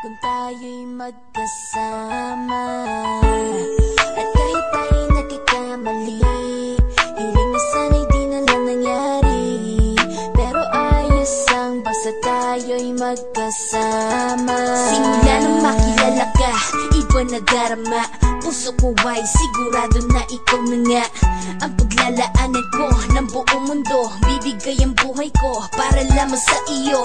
kung tayo'y magkasama. At kahit tayo'y nagkakamali, hiling na sana'y di na lang nangyari. Pero ayos ang basta tayo'y magkasama. Simula nang makilala ka, iba na darama. Puso ko ay sigurado na ikaw na nga ang paglalaanan ko ng buong mundo. Bibigay ang buhay ko para lamang sa iyo.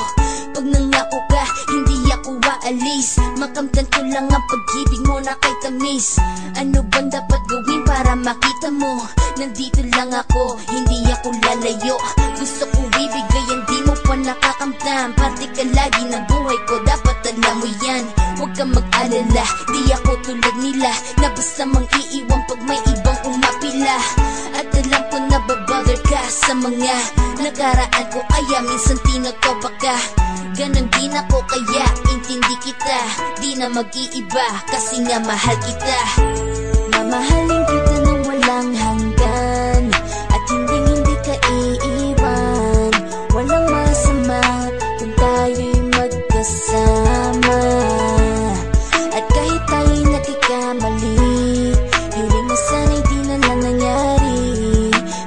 Pag nangako ka, hindi ako aalis. Makamtan ko lang ang pag-ibig mo na kay tamis. Ano bang dapat gawin para makita mo? Nandito lang ako, hindi ako lalayo. Gusto ko ibigay ang di mo pa nakakamtan. Parte ka lagi ng buhay ko, dapat alam mo yan. Huwag kang mag-alala, di ako tulad nila na basta mang iiwan pag may ibang umapila. At alam ko na babother ka sa mga nakaraan ko, kaya minsan tinotopa ka. Ganon din ako kaya intindi kita. Di na mag-iiba kasi nga mahal kita. Mamahalin kita nang walang hanggan, at hindi ka iiwan. Walang masama kung tayo'y magkasama. At kahit tayo'y nagkakamali, hiling na sana'y di na lang nangyari.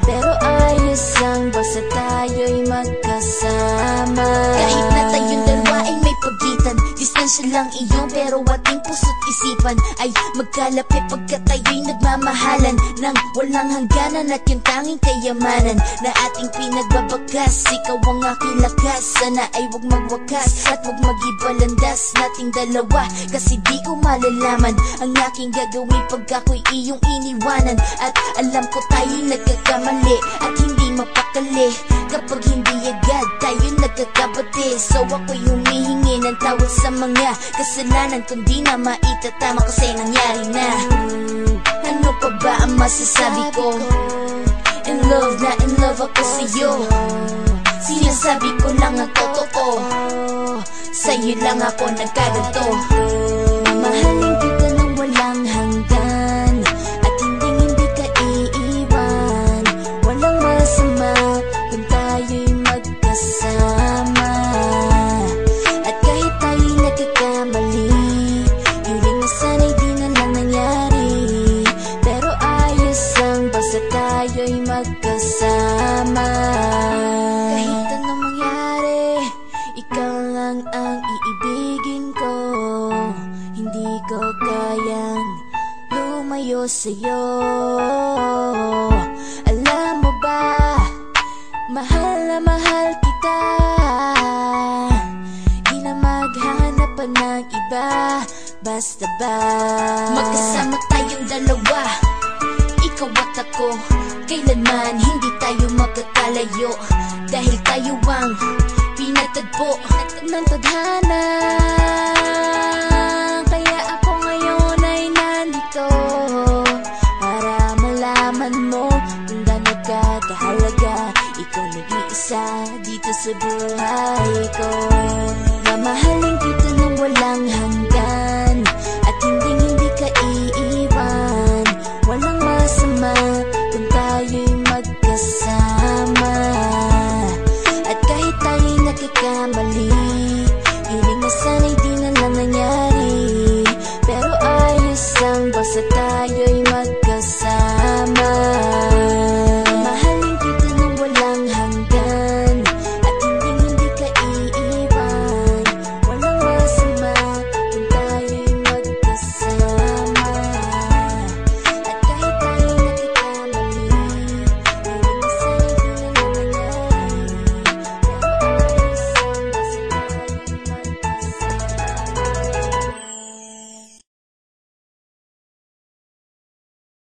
Pero ayos lang basta tayo'y magkasama. Kahit na tayong dalawa ay may pagitan, distansya lang iyon pero ating puso't isipan ay magkalapit pagkat tayo'y nagmamahalan ng walang hangganan. At yung tanging kayamanan na ating pinagbabakas, ikaw ang aking lakas. Sana ay huwag magwakas at huwag mag-ibalandas nating dalawa, kasi di ko malalaman ang aking gagawin pag ako'y iyong iniwanan. At alam ko tayo'y nagkakamali at hindi mapakali kapag hindi agad tayo nagkakabati. So ako'y humihingi ng tawad sa mga kasalanan kung di na maitatama kasi nangyari na. Ano pa ba ang masasabi ko? In love na in love ako sa'yo. Sinasabi ko lang ang totoo, sa'yo lang ako nagkaganto. Mamahalin kita nang walang hanggan, at hindi ka iiwan. Walang masama kung tayo'y magkasama. At kahit tayo'y nagkakamali, hiling na sana'y di na lang nangyari. Pero ayos lang basta tayo'y magkasama. Kahit anong mangyari, ikaw lang ang iibigin ko. Hindi ko kayang lumayo sa'yo. Alam mo ba, mahal na mahal kita. Di na maghanap pa ng iba, basta ba magkasama tayong dalawa, ikaw at ako. Kailanman hindi tayo magkakalayo, dahil tayo ang pinatagpo ng tadhana. Kaya ako ngayon ay nandito para malaman mo kung gaano ka kahalaga. Ikaw nag-iisa dito sa buhay ko. Mamahalin kita nang walang hanggan,